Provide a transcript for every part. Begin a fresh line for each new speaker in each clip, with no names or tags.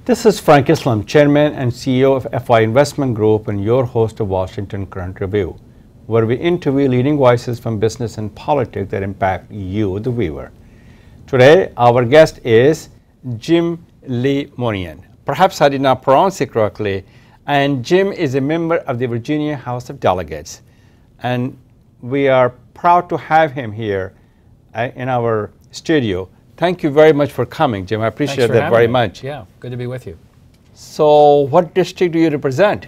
This is Frank Islam, Chairman and CEO of FI Investment Group and your host of Washington Current Review, where we interview leading voices from business and politics that impact you, the viewer. Today, our guest is Jim LeMunyon. Perhaps I did not pronounce it correctly, and Jim is a member of the Virginia House of Delegates, and we are proud to have him here in our studio. Thank you very much for coming, Jim. I appreciate that very much.
Yeah, good to be with you.
So what district do you represent?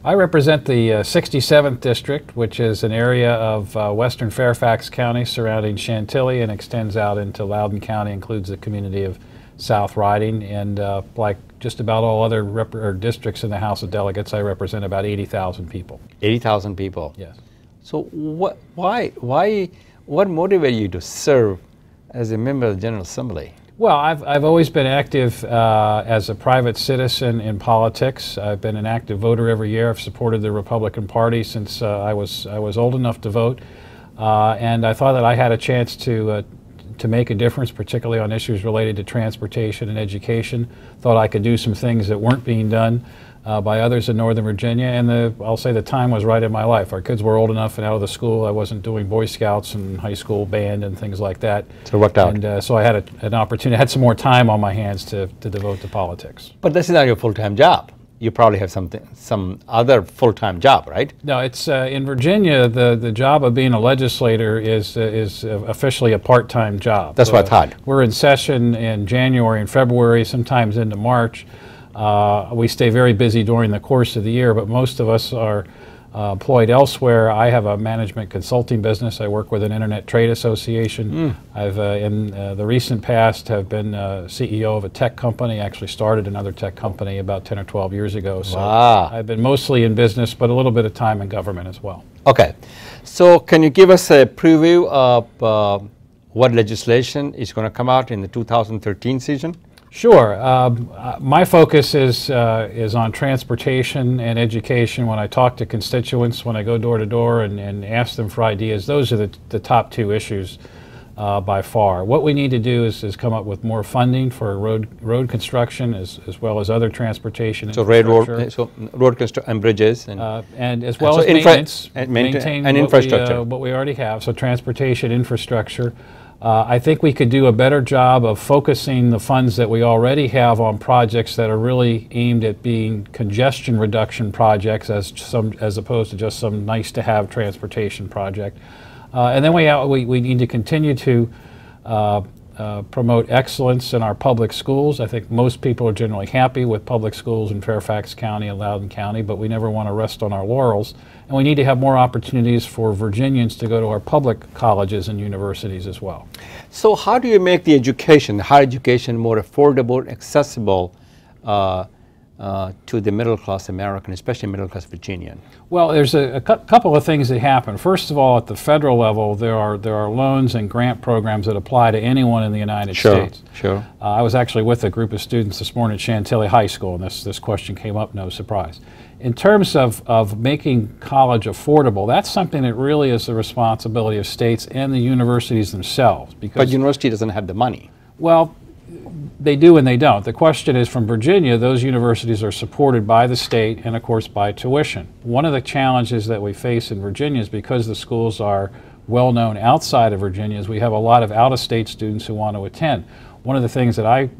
I represent the 67th District, which is an area of western Fairfax County surrounding Chantilly and extends out into Loudoun County, includes the community of South Riding, and like just about all other districts in the House of Delegates, I represent about 80,000 people.
80,000 people?
Yes.
So what motivated you to serve as a member of the General Assembly?
Well, I've always been active as a private citizen in politics. I've been an active voter every year. I've supported the Republican Party since I was old enough to vote, and I thought that I had a chance to make a difference, particularly on issues related to transportation and education. Thought I could do some things that weren't being done by others in Northern Virginia, and I'll say the time was right in my life. Our kids were old enough and out of the school. I wasn't doing Boy Scouts and high school band and things like that.
So it worked out.
And so I had an opportunity, had some more time on my hands to devote to politics.
But this is not your full-time job. You probably have some other full-time job, right?
No, it's in Virginia. The job of being a legislator is officially a part-time job.
That's what I thought.
We're in session in January and February, sometimes into March. We stay very busy during the course of the year, but most of us are employed elsewhere. I have a management consulting business. I work with an internet trade association. I've in the recent past have been CEO of a tech company. Actually started another tech company about 10 or 12 years ago. So I've been mostly in business, but a little bit of time in government as well. Okay.
So can you give us a preview of what legislation is going to come out in the 2013 season?
Sure. My focus is on transportation and education. When I talk to constituents, when I go door to door and ask them for ideas, those are the top two issues by far. What we need to do is come up with more funding for road construction as well as other transportation infrastructure.
So road construction and bridges.
And as well as maintenance. Maintain
and infrastructure.
What we already have, so transportation infrastructure. I think we could do a better job of focusing the funds that we already have on projects that are really aimed at being congestion reduction projects as opposed to just some nice-to-have transportation project. And then we need to continue to promote excellence in our public schools. I think most people are generally happy with public schools in Fairfax County and Loudoun County, but we never want to rest on our laurels. And we need to have more opportunities for Virginians to go to our public colleges and universities as well.
So how do you make the education, higher education, more affordable and accessible to the middle-class American, especially middle-class Virginian?
Well, there's a couple of things that happen. First of all, at the federal level, there are loans and grant programs that apply to anyone in the United States.
Sure.
I was actually with a group of students this morning at Chantilly High School, and this question came up, no surprise. In terms of making college affordable, that's something that really is the responsibility of states and the universities themselves.
But university doesn't have the money.
Well, they do and they don't. The question is, from Virginia, those universities are supported by the state and, of course, by tuition. One of the challenges that we face in Virginia is because the schools are well known outside of Virginia is we have a lot of out-of-state students who want to attend. One of the things that I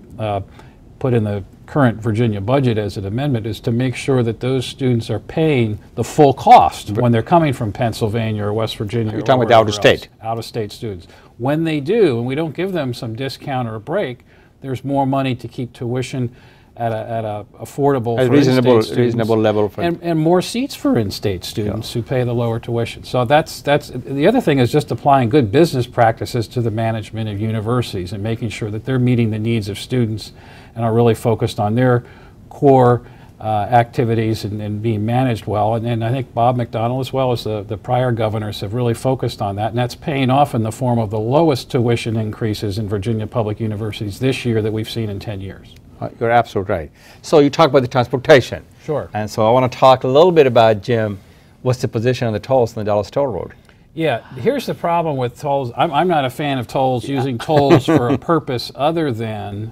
put in the current Virginia budget as an amendment is to make sure that those students are paying the full cost when they're coming from Pennsylvania or West Virginia.
You're talking about out-of-state.
Out-of-state students. When they do, and we don't give them some discount or a break, there's more money to keep tuition at a affordable,
reasonable level for
and more seats for in-state students who pay the lower tuition. So that's the other thing is just applying good business practices to the management of universities and making sure that they're meeting the needs of students and are really focused on their core activities and being managed well. And I think Bob McDonnell, as well as the prior governors, have really focused on that, and that's paying off in the form of the lowest tuition increases in Virginia public universities this year that we've seen in 10 years.
You're absolutely right. So you talk about the transportation.
Sure.
And so I want to talk a little bit about, Jim, what's the position on the tolls on the Dallas Toll Road?
Yeah, here's the problem with tolls. I'm not a fan of tolls, using tolls for a purpose other than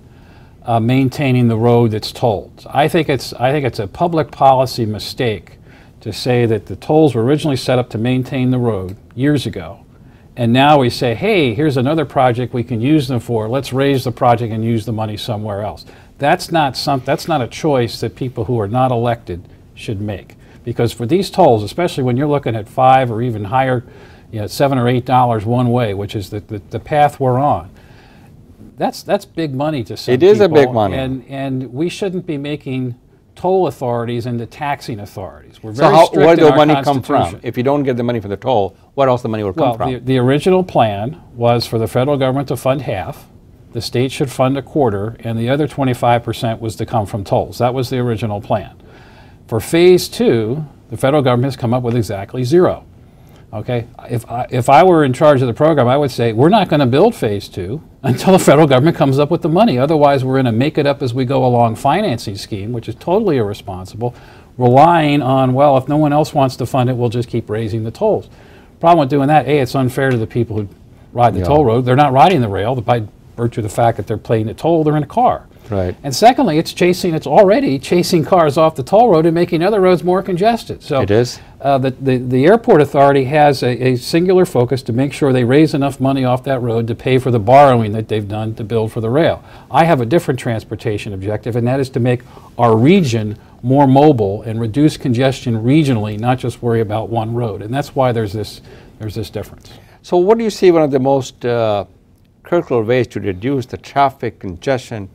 maintaining the road that's tolled. I think it's a public policy mistake to say that the tolls were originally set up to maintain the road years ago, and now we say, hey, here's another project we can use them for. Let's raise the project and use the money somewhere else. That's not a choice that people who are not elected should make. Because for these tolls, especially when you're looking at $5 or even higher, $7 or $8 one way, which is the path we're on, that's big money to some people.
It is a big money.
And we shouldn't be making toll authorities into taxing authorities. We're
So
very strict
where
in
does the
our
money come from?
Constitution.
If you don't get the money for the toll, where else the money will come from?
The original plan was for the federal government to fund half, the state should fund a quarter, and the other 25% was to come from tolls. That was the original plan. For phase 2, the federal government has come up with exactly zero. Okay, if I were in charge of the program, I would say we're not going to build phase 2 until the federal government comes up with the money. Otherwise, we're in a make it up as we go along financing scheme, which is totally irresponsible, relying on, well, if no one else wants to fund it, we'll just keep raising the tolls. Problem with doing that, A, it's unfair to the people who ride the toll road. They're not riding the rail by virtue of the fact that they're paying the toll, they're in a car.
Right.
And secondly, it's already chasing cars off the toll road and making other roads more congested. So
it is.
The airport authority has a singular focus to make sure they raise enough money off that road to pay for the borrowing that they've done to build for the rail. I have a different transportation objective, and that is to make our region more mobile and reduce congestion regionally, not just worry about one road. And that's why there's this difference.
So what do you see one of the most critical ways to reduce the traffic congestion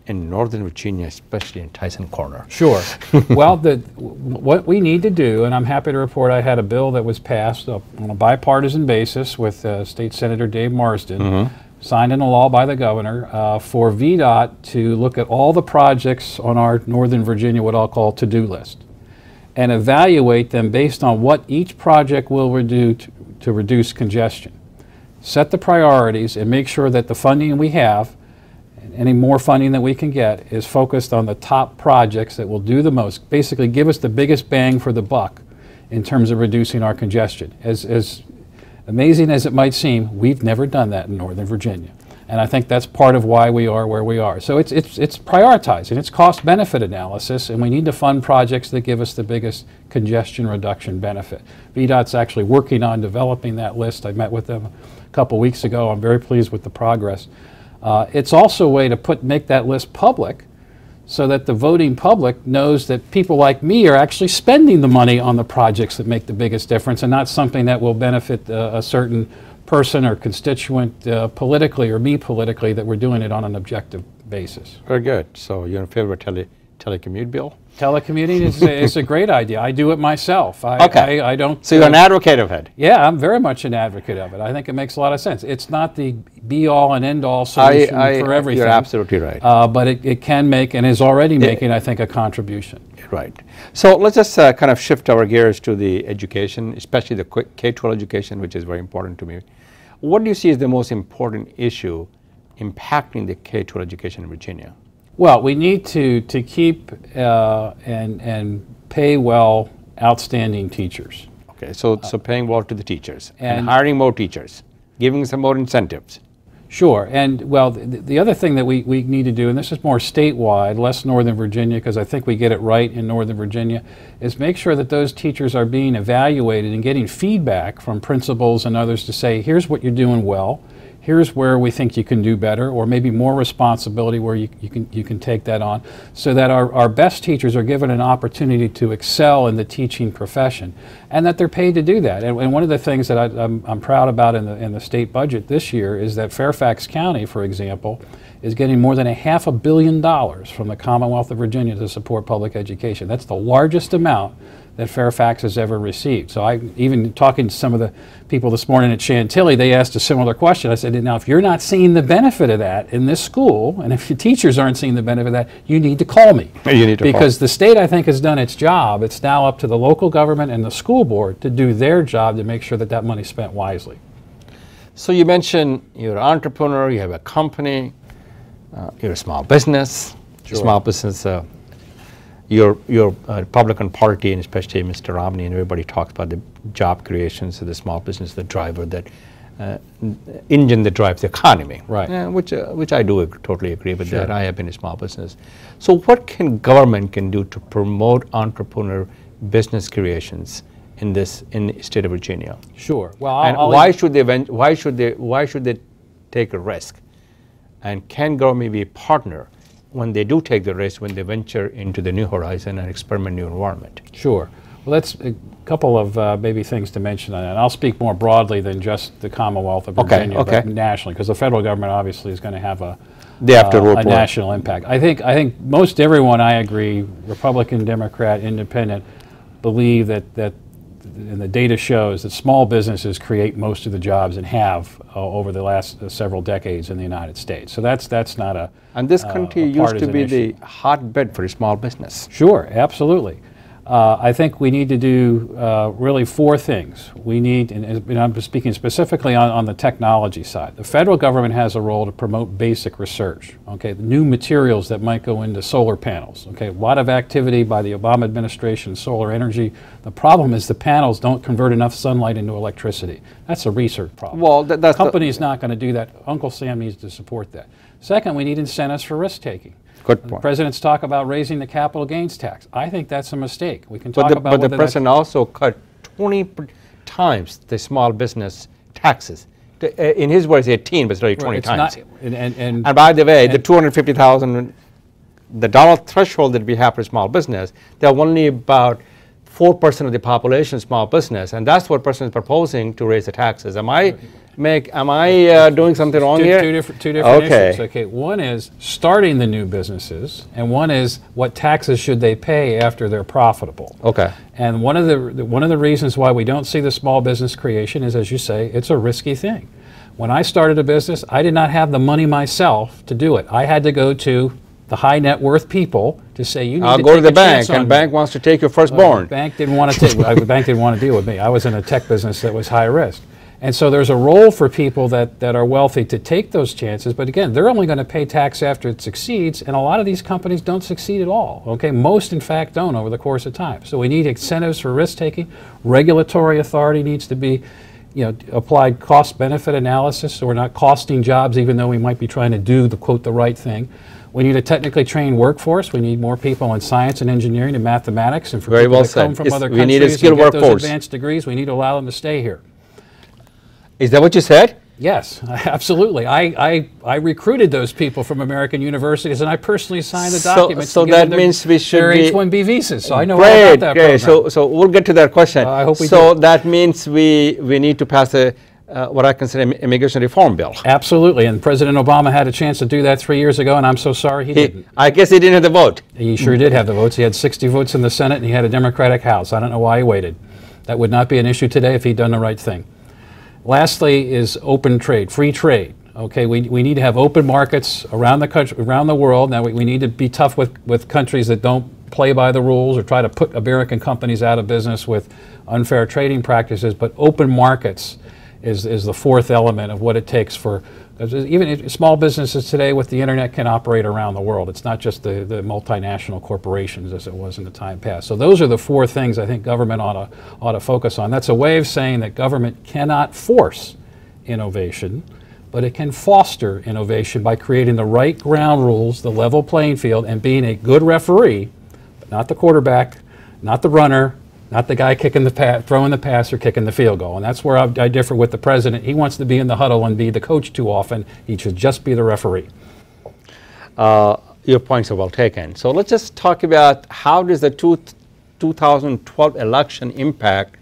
in Northern Virginia, especially in Tyson Corner?
Sure. Well, what we need to do, and I'm happy to report I had a bill that was passed on a bipartisan basis with State Senator Dave Marsden, signed into law by the governor, for VDOT to look at all the projects on our Northern Virginia, what I'll call to-do list, and evaluate them based on what each project will do to reduce congestion. Set the priorities and make sure that the funding we have, any more funding that we can get, is focused on the top projects that will do the most, basically give us the biggest bang for the buck in terms of reducing our congestion. As amazing as it might seem, we've never done that in Northern Virginia. And I think that's part of why we are where we are. So it's prioritizing, it's cost-benefit analysis, and we need to fund projects that give us the biggest congestion reduction benefit. VDOT's actually working on developing that list. I met with them a couple weeks ago. I'm very pleased with the progress. It's also a way to make that list public so that the voting public knows that people like me are actually spending the money on the projects that make the biggest difference and not something that will benefit a certain person or constituent politically or me politically, that we're doing it on an objective basis.
Very good. So you're in favor of telecommute bill?
Telecommuting is a great idea. I do it myself. I don't.
So you're an advocate of it?
Yeah, I'm very much an advocate of it. I think it makes a lot of sense. It's not the be-all and end-all solution for everything.
You're absolutely right.
But it can make, and is already making, I think, a contribution.
Right. So let's just kind of shift our gears to the education, especially the K-12 education, which is very important to me. What do you see as the most important issue impacting the K-12 education in Virginia?
Well, we need to keep and pay well outstanding teachers.
Okay, so paying well to the teachers and hiring more teachers, giving some more incentives.
Sure, and well, the other thing that we need to do, and this is more statewide, less Northern Virginia, because I think we get it right in Northern Virginia, is make sure that those teachers are being evaluated and getting feedback from principals and others to say, here's what you're doing well, here's where we think you can do better, or maybe more responsibility where you can take that on, so that our best teachers are given an opportunity to excel in the teaching profession, and that they're paid to do that. And one of the things that I'm proud about in the state budget this year is that Fairfax County, for example, is getting more than $500 million from the Commonwealth of Virginia to support public education. That's the largest amount that Fairfax has ever received. So even talking to some of the people this morning at Chantilly, they asked a similar question. I said, now if you're not seeing the benefit of that in this school, and if your teachers aren't seeing the benefit of that, you need to call me.
You need to
because the state, I think, has done its job. It's now up to the local government and the school board to do their job to make sure that that money's spent wisely.
So you mentioned you're an entrepreneur, you have a company, you're a small business.
Sure.
Small business, your Republican Party, and especially Mr. Romney, and everybody talks about the job creation, so the small business, the driver that engine that drives the economy.
Right.
Which I do totally agree with that. I have been a small business. So what can government can do to promote entrepreneur business creations in the state of Virginia?
Sure. Well,
and why should they take a risk? And can government be a partner when they do take the risk, when they venture into the new horizon and experiment new environment?
Sure. Well, that's a couple of maybe things to mention on that. And I'll speak more broadly than just the Commonwealth of Virginia, but nationally, because the federal government obviously is going to have a national impact. I think most everyone, I agree, Republican, Democrat, Independent, believe that and the data shows that small businesses create most of the jobs and have over the last several decades in the United States. So that's not a
and this country used to be the hotbed for a small business.
Sure, absolutely. I think we need to do really four things. We need, and I'm speaking specifically on the technology side. The federal government has a role to promote basic research, okay, the new materials that might go into solar panels. Okay, a lot of activity by the Obama administration, solar energy. The problem is the panels don't convert enough sunlight into electricity. That's a research problem.
Well, the company's
not going to do that. Uncle Sam needs to support that. Second, we need incentives for risk-taking.
Good point.
The president's talk about raising the capital gains tax. I think that's a mistake. We can talk about
but the president also cut 20 times the small business taxes. In his words, 18, but it's really 20 times. And by the way, the $250,000, the dollar threshold that we have for small business, they're only about 4% of the population small business, and that's what president is proposing to raise the taxes. Am I doing something wrong here?
Two different issues. Okay, one is starting the new businesses, and one is what taxes should they pay after they're profitable.
Okay.
And one of the reasons why we don't see the small business creation is, as you say, it's a risky thing. When I started a business, I did not have the money myself to do it. I had to go to the high net worth people to say, you need
I'll
to
go
take
to the
a
bank,
chance on
and bank wants to take your firstborn.
The bank didn't want to take. The bank didn't want to deal with me. I was in a tech business that was high risk, and so there's a role for people that are wealthy to take those chances. But again, they're only going to pay tax after it succeeds, and a lot of these companies don't succeed at all. Okay, most in fact don't over the course of time. So we need incentives for risk taking. Regulatory authority needs to be, applied cost-benefit analysis, so we're not costing jobs even though we might be trying to do the right thing. We need a technically trained workforce. We need more people in science and engineering and mathematics, and for people that come from other countries
we need a skilled
and get
workforce.
those advanced degrees, we need to allow them to stay here.
Is that what you said?
Yes, absolutely. I recruited those people from American universities, and I personally signed the documents.
So that means we should
their
be
H-1B visas. So I know all about that program.
So we'll get to that question.
I hope we
do.
That
means we need to pass what I consider an immigration reform bill.
Absolutely, and President Obama had a chance to do that 3 years ago, and I'm so sorry he didn't.
I guess he didn't have the vote.
He sure did have the votes. He had 60 votes in the Senate, and he had a Democratic House. I don't know why he waited. That would not be an issue today if he'd done the right thing. Lastly is open trade, free trade. Okay, we need to have open markets around the country, around the world. Now we need to be tough with countries that don't play by the rules or try to put American companies out of business with unfair trading practices, but open markets is the fourth element of what it takes for, even small businesses today with the internet can operate around the world. It's not just the multinational corporations as it was in the time past. So those are the four things I think government ought to focus on. That's a way of saying that government cannot force innovation, but it can foster innovation by creating the right ground rules, the level playing field, and being a good referee, but not the quarterback, not the runner, not the guy kicking throwing the pass or kicking the field goal. And that's where I differ with the president. He wants to be in the huddle and be the coach too often. He should just be the referee.
Your points are well taken. So let's just talk about how does the 2012 election impact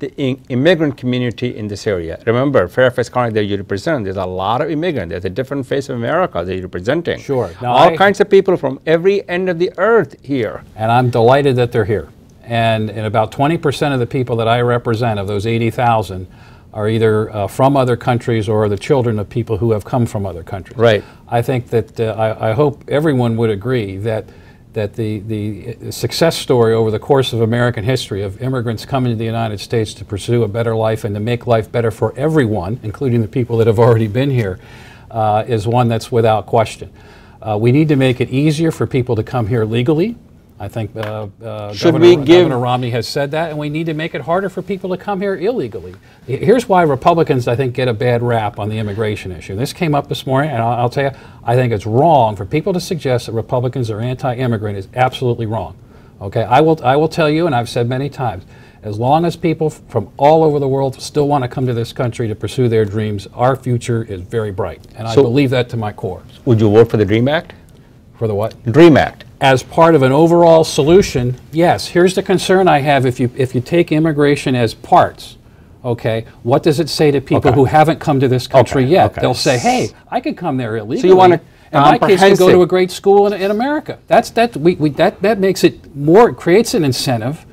the immigrant community in this area. Remember, Fairfax County that you represent, there's a lot of immigrants. There's a different face of America that you're representing.
Sure. Now
all kinds of people from every end of the earth here.
And I'm delighted that they're here. And about 20% of the people that I represent, of those 80,000, are either from other countries or are the children of people who have come from other countries.
Right.
I think that I hope everyone would agree that the success story over the course of American history of immigrants coming to the United States to pursue a better life and to make life better for everyone, including the people that have already been here, is one that's without question. We need to make it easier for people to come here legally. I think
Governor
Romney has said that, and we need to make it harder for people to come here illegally. Here's why Republicans, I think, get a bad rap on the immigration issue. This came up this morning, and I'll tell you, I think it's wrong for people to suggest that Republicans are anti-immigrant is absolutely wrong. Okay, I will tell you, and I've said many times, as long as people from all over the world still want to come to this country to pursue their dreams, our future is very bright, and I believe that to my core.
Would you vote for the DREAM Act?
For the what?
DREAM Act.
As part of an overall solution, yes. Here's the concern I have: if you take immigration as parts, okay, what does it say to people who haven't come to this country yet? They'll say, "Hey, I could come there illegally."
So you want to?
And my kids can go to a great school in America. That makes it more, creates an incentive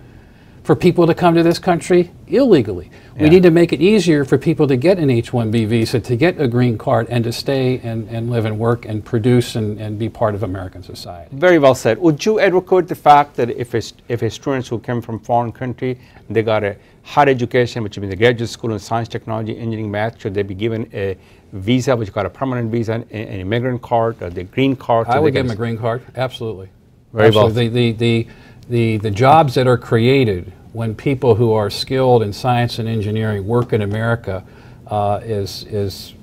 for people to come to this country illegally. Yeah. We need to make it easier for people to get an H-1B visa, to get a green card, and to stay and live and work and produce and be part of American society.
Very well said. Would you advocate the fact that if a students who come from foreign country, they got a higher education, which means the graduate school in science, technology, engineering, math, should they be given a visa, which got a permanent visa, an immigrant card, or the green card?
I would give them a green card, absolutely.
Very well.
The jobs that are created when people who are skilled in science and engineering work in America it's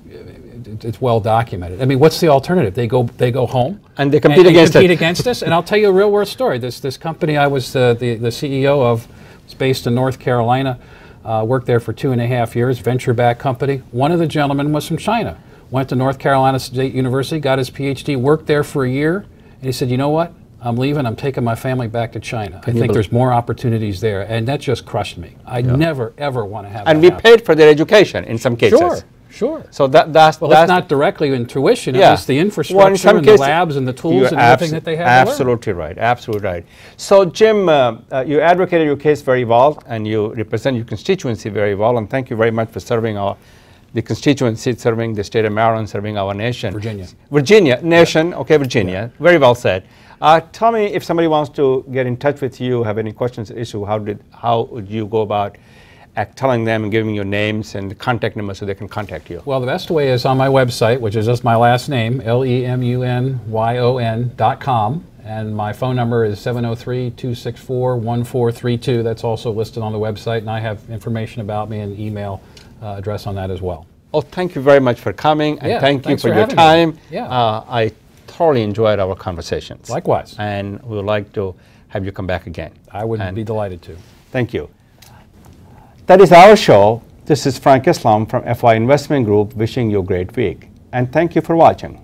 well documented. I mean, what's the alternative? They go home
and they compete
against us. And I'll tell you a real world story. This company I was the CEO of, it's based in North Carolina. Worked there for 2.5 years, venture-backed company. One of the gentlemen was from China. Went to North Carolina State University, got his PhD, worked there for a year, and he said, "You know what? I'm leaving. I'm taking my family back to China. I think there's more opportunities there," and that just crushed me. I never ever want to have.
And we paid for their education in some cases.
Sure.
So that's
it's not directly in tuition. It's the infrastructure and the labs and the tools and everything that they have.
Absolutely right. Absolutely right. So Jim, you advocated your case very well, and you represent your constituency very well. And thank you very much for serving the constituency, serving the state of Maryland, serving our nation. Virginia nation. Yeah. Okay, Virginia. Yeah. Very well said. Tell me, if somebody wants to get in touch with you, have any questions, issue, how would you go about telling them and giving your names and contact numbers so they can contact you?
Well, the best way is on my website, which is just my last name, LeMunyon.com, and my phone number is 703-264-1432. That's also listed on the website, and I have information about me and email address on that as well.
Oh, thank you very much for coming, and thank you for your time. I thoroughly enjoyed our conversations.
Likewise.
And we would like to have you come back again.
I would be delighted to.
Thank you. That is our show. This is Frank Islam from FI Investment Group wishing you a great week. And thank you for watching.